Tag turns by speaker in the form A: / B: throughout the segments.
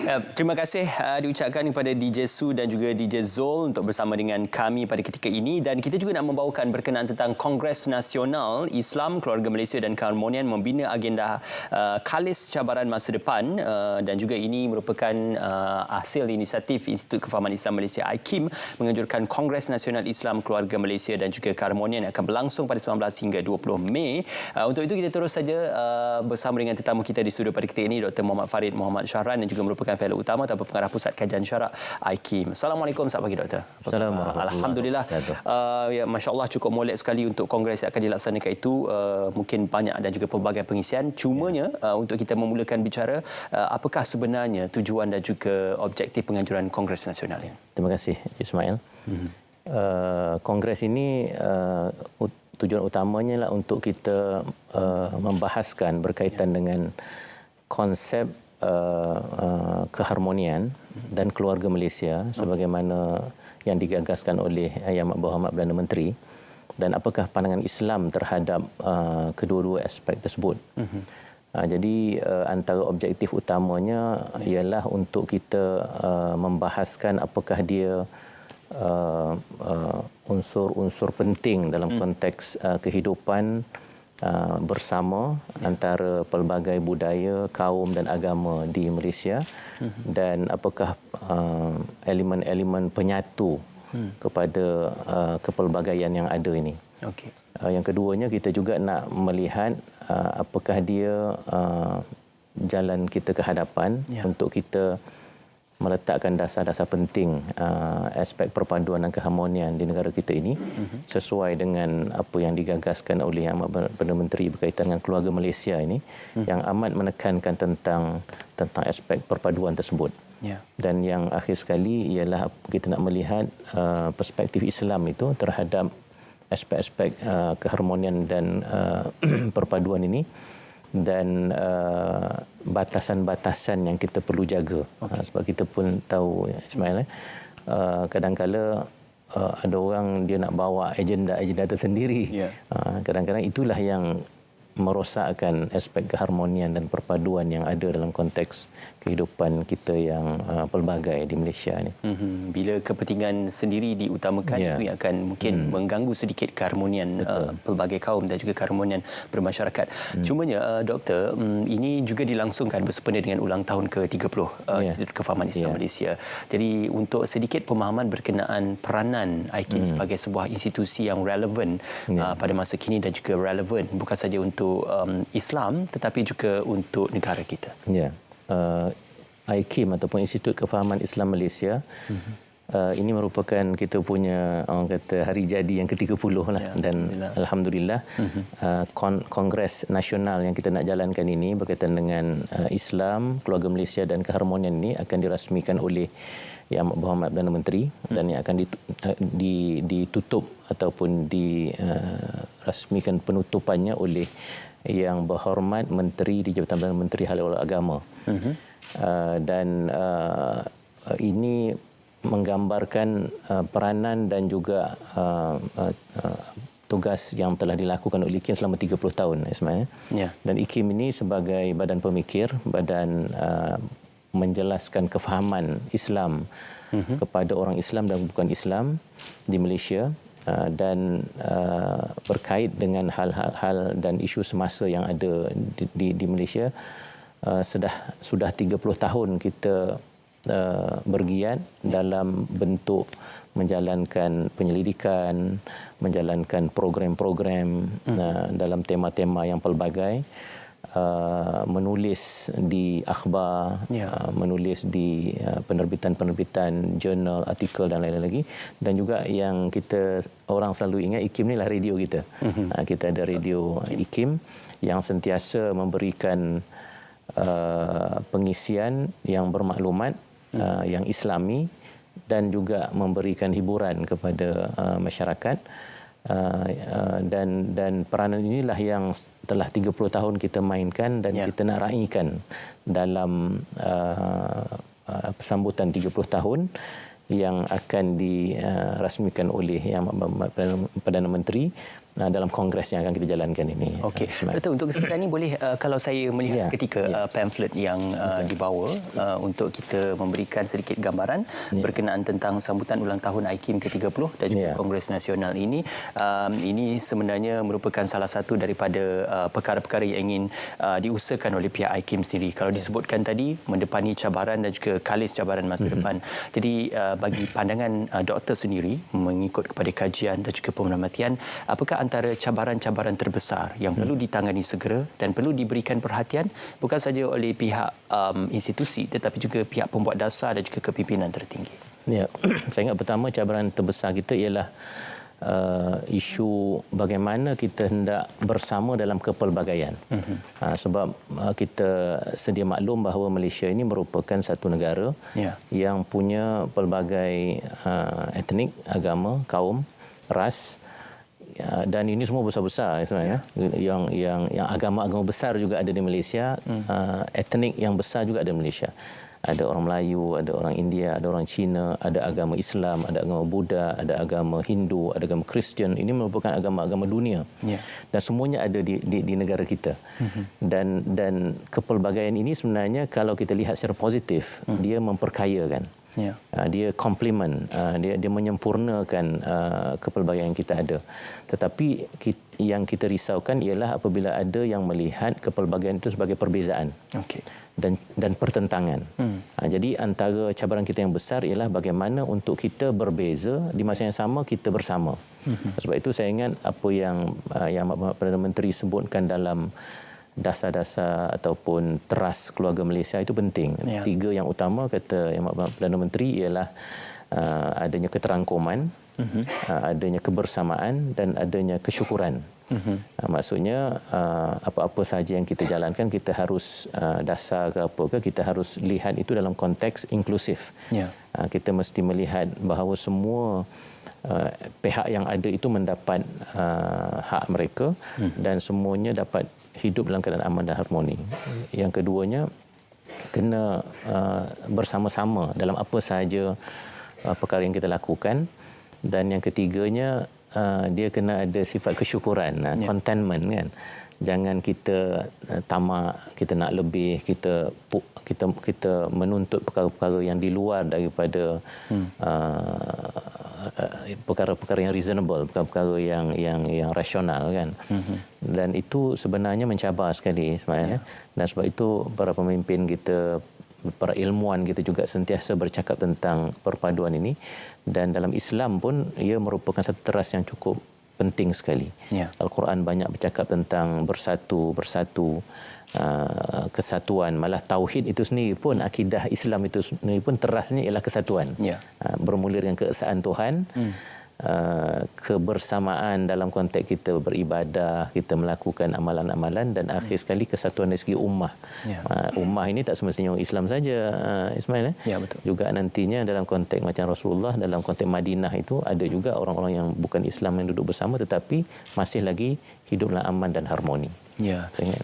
A: Terima kasih diucapkan kepada DJ Su dan juga DJ Zul untuk bersama dengan kami pada ketika ini, dan kita juga nak membawakan berkenaan tentang Kongres Nasional Islam Keluarga Malaysia dan Keharmonian membina agenda Kalis Cabaran Masa Depan, dan juga ini merupakan hasil inisiatif Institut Kefahaman Islam Malaysia IKIM menganjurkan Kongres Nasional Islam Keluarga Malaysia dan juga Keharmonian yang akan berlangsung pada 19 hingga 20 Mei. Untuk itu kita terus saja bersama dengan tetamu kita di studio pada ketika ini, Dr. Muhammad Farid Muhammad Syahran, dan juga merupakan fellow utama atau pengarah Pusat Kajian Syarak IKIM. Assalamualaikum, selamat pagi Doktor.
B: Assalamualaikum.
A: Alhamdulillah. Ya, Masya Allah, cukup molek sekali untuk kongres yang akan dilaksanakan itu. Mungkin banyak dan juga pelbagai pengisian. Cumanya untuk kita memulakan bicara, apakah sebenarnya tujuan dan juga objektif penganjuran Kongres Nasional ini?
B: Terima kasih Ismail. Kongres ini tujuan utamanya lah untuk kita membahaskan berkaitan dengan konsep keharmonian dan keluarga Malaysia sebagaimana yang digagaskan oleh Yang Berhormat Perdana Menteri, dan apakah pandangan Islam terhadap kedua-dua aspek tersebut. Jadi antara objektif utamanya ialah untuk kita membahaskan apakah dia unsur-unsur penting dalam konteks kehidupan bersama antara pelbagai budaya, kaum dan agama di Malaysia, dan apakah elemen-elemen penyatu kepada kepelbagaian yang ada ini.
A: Okey.
B: Yang keduanya, kita juga nak melihat apakah dia jalan kita ke hadapan untuk kita meletakkan dasar-dasar penting aspek perpaduan dan keharmonian di negara kita ini sesuai dengan apa yang digagaskan oleh Yang Perdana Menteri berkaitan dengan keluarga Malaysia ini, yang amat menekankan tentang aspek perpaduan tersebut. Dan yang akhir sekali ialah kita nak melihat perspektif Islam itu terhadap aspek-aspek keharmonian dan perpaduan ini, dan batasan-batasan yang kita perlu jaga. Sebab kita pun tahu, Ismail, kadang-kala ada orang dia nak bawa agenda tersendiri. Kadang-kadang itulah yang merosakkan aspek keharmonian dan perpaduan yang ada dalam konteks kehidupan kita yang pelbagai di Malaysia ni.
A: Bila kepentingan sendiri diutamakan, itu yang akan mungkin mengganggu sedikit keharmonian pelbagai kaum dan juga keharmonian bermasyarakat. Cumanya Doktor, ini juga dilangsungkan bersempena dengan ulang tahun ke-30 Institut Kefahaman Islam Malaysia. Jadi untuk sedikit pemahaman berkenaan peranan IKIM sebagai sebuah institusi yang relevan pada masa kini dan juga relevan bukan saja untuk Islam tetapi juga untuk negara kita. IKIM ataupun Institut Kefahaman Islam Malaysia ini merupakan kita punya, orang kata, hari jadi yang ke-30 lah. Dan Alhamdulillah Kongres Nasional yang kita nak jalankan ini berkaitan dengan Islam, keluarga Malaysia dan keharmonian ini akan dirasmikan oleh Yang Berhormat Perdana Menteri, dan yang akan ditutup ataupun dirasmikan penutupannya oleh Yang Berhormat Menteri di Jabatan Perdana Menteri Hal-Ehwal Agama. Dan ini menggambarkan peranan dan juga tugas yang telah dilakukan oleh IKIM selama 30 tahun, Ismail. Dan IKIM ini sebagai badan pemikir, badan menjelaskan kefahaman Islam kepada orang Islam dan bukan Islam di Malaysia, dan berkait dengan hal-hal dan isu semasa yang ada di Malaysia. Sudah 30 tahun kita bergiat dalam bentuk menjalankan penyelidikan, menjalankan program-program dalam tema-tema yang pelbagai, menulis di akhbar, menulis di penerbitan-penerbitan jurnal, artikel dan lain-lain lagi. Dan juga yang kita orang selalu ingat, IKIM ni lah radio kita. Kita ada radio IKIM yang sentiasa memberikan pengisian yang bermaklumat, yang Islami, dan juga memberikan hiburan kepada masyarakat. Dan peranan inilah yang telah 30 tahun kita mainkan dan kita nak raikan dalam sambutan 30 tahun yang akan dirasmikan oleh Yang Perdana Menteri dalam kongres yang akan kita jalankan ini.
C: Okey. Betul, untuk kesempatan ini boleh kalau saya melihat seketika pamflet yang dibawa untuk kita memberikan sedikit gambaran berkenaan tentang sambutan ulang tahun IKIM ke-30 dan juga Kongres Nasional ini. Ini sebenarnya merupakan salah satu daripada perkara-perkara yang ingin diusahakan oleh pihak IKIM sendiri. Kalau disebutkan tadi, mendepani cabaran dan juga kalis cabaran masa depan. Jadi bagi pandangan doktor sendiri, mengikut kepada kajian dan juga pemerhatian, apakah antara cabaran-cabaran terbesar yang perlu ditangani segera dan perlu diberikan perhatian bukan saja oleh pihak institusi tetapi juga pihak pembuat dasar dan juga kepimpinan tertinggi?
A: Ya, saya ingat pertama cabaran terbesar kita ialah isu bagaimana kita hendak bersama dalam kepelbagaian. Sebab kita sedia maklum bahawa Malaysia ini merupakan satu negara yang punya pelbagai etnik, agama, kaum, ras, dan ini semua besar-besar sebenarnya. Yang agama-agama besar juga ada di Malaysia, etnik yang besar juga ada di Malaysia. Ada orang Melayu, ada orang India, ada orang Cina, ada agama Islam, ada agama Buddha, ada agama Hindu, ada agama Kristian. Ini merupakan agama-agama dunia. Dan semuanya ada di negara kita. Dan kepelbagaian ini sebenarnya kalau kita lihat secara positif, dia memperkayakan. Dia komplement, dia menyempurnakan kepelbagaian yang kita ada. Tetapi yang kita risaukan ialah apabila ada yang melihat kepelbagaian itu sebagai perbezaan dan pertentangan. Jadi antara cabaran kita yang besar ialah bagaimana untuk kita berbeza, di masa yang sama kita bersama. Sebab itu saya ingat apa yang Perdana Menteri sebutkan dalam dasar-dasar ataupun teras keluarga Malaysia itu penting. 3 yang utama kata yang Perdana Menteri ialah adanya keterangkuman, adanya kebersamaan dan adanya kesyukuran. Maksudnya apa-apa sahaja yang kita jalankan kita harus dasar ke apa ke kita harus lihat itu dalam konteks inklusif. Kita mesti melihat bahawa semua pihak yang ada itu mendapat hak mereka dan semuanya dapat hidup dalam keadaan aman dan harmoni. Yang keduanya, kena bersama-sama dalam apa sahaja perkara yang kita lakukan. Dan yang ketiganya, dia kena ada sifat kesyukuran, contentment kan. Jangan kita tamak, kita nak lebih, kita menuntut perkara-perkara yang di luar daripada perkara-perkara yang reasonable, perkara-perkara yang rasional kan. Dan itu sebenarnya mencabar sekali sebenarnya. Dan sebab itu para pemimpin kita, para ilmuwan kita juga sentiasa bercakap tentang perpaduan ini. Dan dalam Islam pun ia merupakan satu teras yang cukup penting sekali. Al-Quran banyak bercakap tentang bersatu, kesatuan. Malah tauhid itu sendiri pun, akidah Islam itu sendiri pun terasnya ialah kesatuan. Bermula dengan keesaan Tuhan, kebersamaan dalam konteks kita beribadah, kita melakukan amalan-amalan dan akhir sekali kesatuan dari segi ummah. Ummah ini tak semestinya orang Islam saja, Ismail.
C: Betul.
A: Juga nantinya dalam konteks macam Rasulullah, dalam konteks Madinah itu ada juga orang-orang yang bukan Islam yang duduk bersama tetapi masih lagi hidup dalam aman dan harmoni.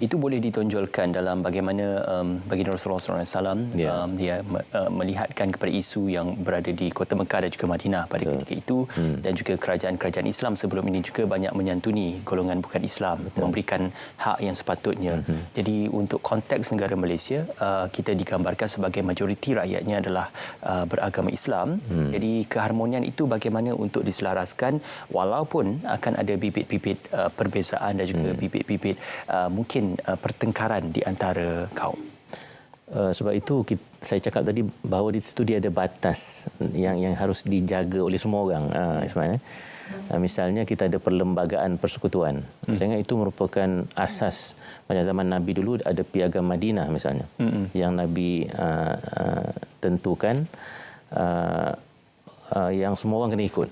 C: Itu boleh ditonjolkan dalam bagaimana baginda Rasulullah SAW dia melihatkan kepada isu yang berada di Kota Mekah dan juga Madinah pada ketika itu, dan juga kerajaan-kerajaan Islam sebelum ini juga banyak menyantuni golongan bukan Islam, memberikan hak yang sepatutnya. Jadi untuk konteks negara Malaysia, kita digambarkan sebagai majoriti rakyatnya adalah beragama Islam. Jadi keharmonian itu bagaimana untuk diselaraskan walaupun akan ada bibit-bibit perbezaan dan juga bibit-bibit mungkin pertengkaran di antara kaum.
A: Sebab itu saya cakap tadi bahawa di situ dia ada batas yang harus dijaga oleh semua orang. Ismail. Misalnya kita ada perlembagaan persekutuan. Saya ingat itu merupakan asas. Pada zaman Nabi dulu ada Piagam Madinah misalnya, yang Nabi tentukan yang semua orang kena ikut.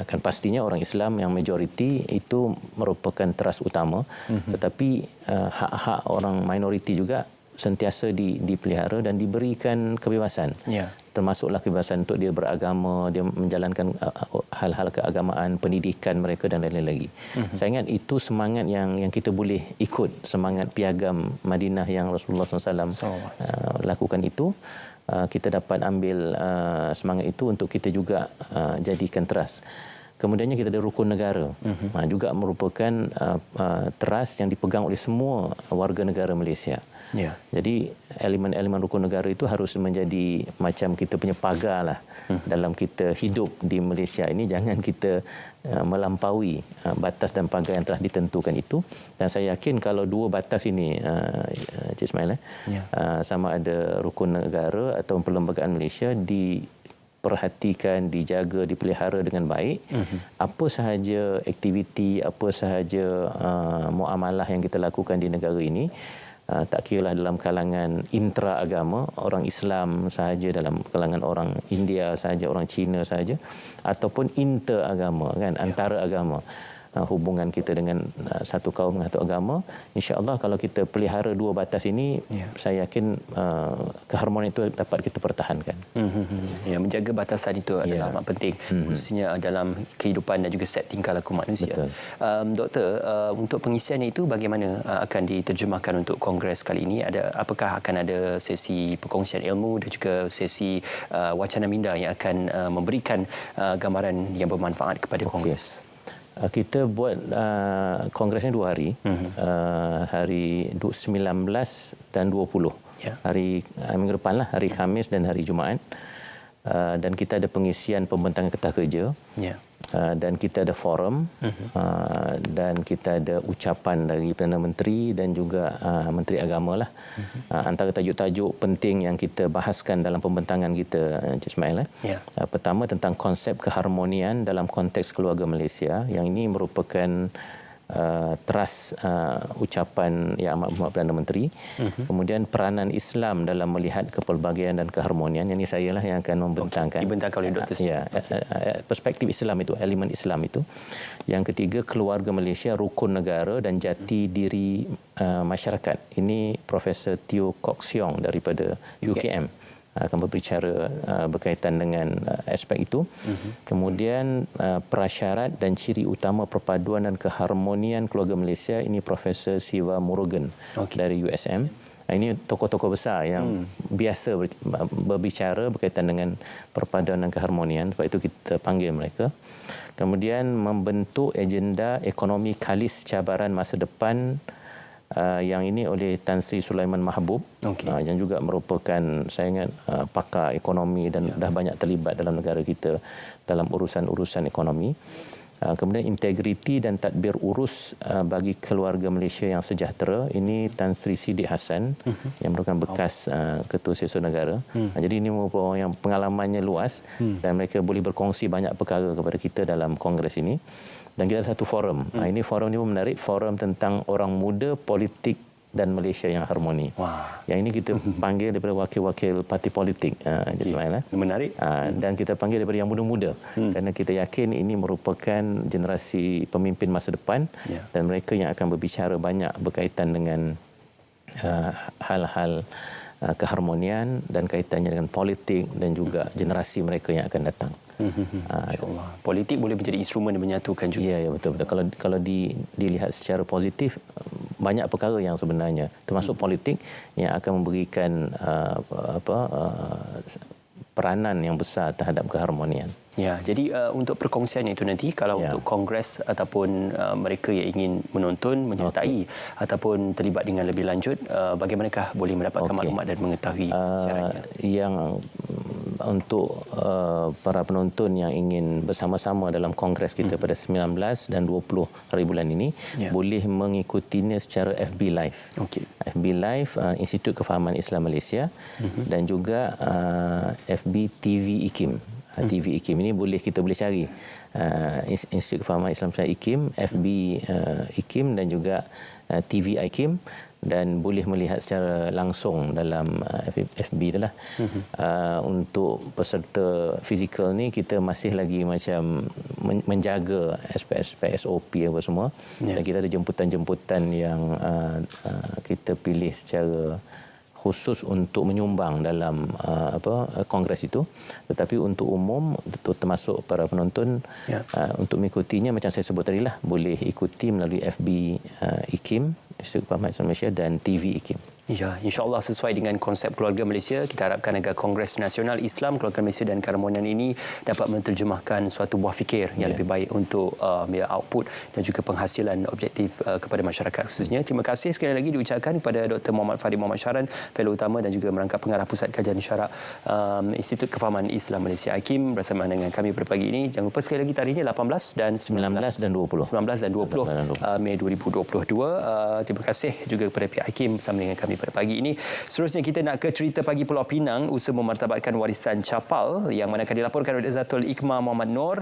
A: Kan pastinya orang Islam yang majoriti itu merupakan teras utama, tetapi hak-hak orang minoriti juga sentiasa dipelihara dan diberikan kebebasan. Termasuklah kebebasan untuk dia beragama, dia menjalankan hal-hal keagamaan, pendidikan mereka dan lain-lain lagi. Saya ingat itu semangat yang kita boleh ikut, semangat Piagam Madinah yang Rasulullah SAW lakukan itu. Kita dapat ambil semangat itu untuk kita juga jadikan teras. Kemudiannya kita ada rukun negara, juga merupakan teras yang dipegang oleh semua warga negara Malaysia. Jadi elemen-elemen rukun negara itu harus menjadi macam kita punya pagar lah dalam kita hidup di Malaysia ini. Jangan kita melampaui batas dan pagar yang telah ditentukan itu. Dan saya yakin kalau dua batas ini, Cik Ismail, sama ada rukun negara atau perlembagaan Malaysia diperhatikan, dijaga, dipelihara dengan baik, apa sahaja aktiviti, apa sahaja muamalah yang kita lakukan di negara ini, tak kiralah dalam kalangan intra-agama, orang Islam sahaja, dalam kalangan orang India sahaja, orang Cina sahaja, ataupun inter-agama, kan, antara agama. Hubungan kita dengan satu kaum dengan satu agama, insya-Allah kalau kita pelihara dua batas ini, saya yakin keharmonian itu dapat kita pertahankan.
C: Ya, menjaga batasan itu adalah amat penting, khususnya dalam kehidupan dan juga set tingkah laku manusia. Doktor, untuk pengisian itu bagaimana akan diterjemahkan untuk kongres kali ini? Apakah akan ada sesi perkongsian ilmu dan juga sesi wacana minda yang akan memberikan gambaran yang bermanfaat kepada kongres?
A: Kita buat kongresnya 2 hari, hari 19 dan 20. Hari minggu depan lah, hari Khamis dan hari Jumaat. Dan kita ada pengisian pembentangan Ketah Kerja. Dan kita ada forum, dan kita ada ucapan dari Perdana Menteri dan juga Menteri Agama lah. Antara tajuk-tajuk penting yang kita bahaskan dalam pembentangan kita, Encik Ismail. Pertama tentang konsep keharmonian dalam konteks keluarga Malaysia, yang ini merupakan teras ucapan Yang Amat Berhormat Perdana Menteri. Kemudian peranan Islam dalam melihat kepelbagaian dan keharmonian, yang ini saya lah yang akan membentangkan.
C: Dibentangkan oleh Dr.
A: Perspektif Islam itu, elemen Islam itu. Yang ketiga, keluarga Malaysia, rukun negara dan jati diri masyarakat. Ini Profesor Teo Kok Siong daripada UKM akan berbicara berkaitan dengan aspek itu. Kemudian prasyarat dan ciri utama perpaduan dan keharmonian keluarga Malaysia, ini Profesor Siva Murugan dari USM. Ini tokoh-tokoh besar yang biasa berbicara berkaitan dengan perpaduan dan keharmonian, sebab itu kita panggil mereka. Kemudian membentuk agenda ekonomi kalis cabaran masa depan, yang ini oleh Tan Sri Sulaiman Mahbub, yang juga merupakan, saya ingat, pakar ekonomi dan dah banyak terlibat dalam negara kita dalam urusan-urusan ekonomi. Kemudian integriti dan tadbir urus bagi keluarga Malaysia yang sejahtera, ini Tan Sri Siddiq Hassan, yang merupakan bekas Ketua Siasat Negara. Jadi ini merupakan orang yang pengalamannya luas, dan mereka boleh berkongsi banyak perkara kepada kita dalam kongres ini. Dan kita ada satu forum. Ini forum ini menarik, forum tentang orang muda, politik dan Malaysia yang harmoni. Yang ini kita panggil daripada wakil-wakil parti politik.
C: Menarik.
A: Dan kita panggil daripada yang muda-muda. Kerana kita yakin ini merupakan generasi pemimpin masa depan, dan mereka yang akan berbicara banyak berkaitan dengan hal-hal keharmonian dan kaitannya dengan politik dan juga generasi mereka yang akan datang.
C: InsyaAllah. Politik boleh menjadi instrumen yang menyatukan juga.
A: Ya, betul-betul. Kalau dilihat secara positif, banyak perkara yang sebenarnya, termasuk politik, yang akan memberikan peranan yang besar terhadap keharmonian.
C: Ya, jadi untuk perkongsian itu nanti, kalau untuk kongres ataupun mereka yang ingin menonton, menyertai ataupun terlibat dengan lebih lanjut, bagaimanakah boleh mendapatkan maklumat dan mengetahui syaratnya?
A: Yang untuk para penonton yang ingin bersama-sama dalam kongres kita pada 19 dan 20 hari bulan ini, boleh mengikutinya secara FB Live. FB Live Institut Kefahaman Islam Malaysia, dan juga FB TV IKIM. TV IKIM ini kita boleh cari Institut Kefahaman Islam Malaysia IKIM, FB IKIM dan juga TV IKIM, dan boleh melihat secara langsung dalam FB itulah. Untuk peserta fizikal ni, kita masih lagi macam menjaga aspek-aspek SOP apa semua, dan kita ada jemputan-jemputan yang kita pilih secara khusus untuk menyumbang dalam kongres itu. Tetapi untuk umum, termasuk para penonton, untuk mengikutinya macam saya sebut tadi lah, boleh ikuti melalui FB IKIM, Institut Kefahaman Islam Malaysia, dan TV IKIM.
C: Ya, insya-Allah sesuai dengan konsep keluarga Malaysia, kita harapkan agar Kongres Nasional Islam Keluarga Malaysia dan Keharmonian ini dapat menterjemahkan suatu buah fikir yang lebih baik untuk output dan juga penghasilan objektif kepada masyarakat khususnya. Terima kasih sekali lagi diucapkan kepada Dr. Muhammad Farid Muhammad Syahran, Fellow Utama dan juga merangkap pengarah Pusat Kajian Syarak Institut Kefahaman Islam Malaysia IKIM bersama dengan kami pada pagi ini. Jangan lupa sekali lagi tarikhnya 18 dan 19
B: dan 20.
C: 19 dan 20 Mei 2022. Terima kasih juga kepada pihak IKIM bersama dengan kami pada pagi ini. Seterusnya kita nak ke cerita pagi Pulau Pinang, usaha memartabatkan warisan capal yang mana akan dilaporkan oleh Zatul Ikma Muhammad Noor.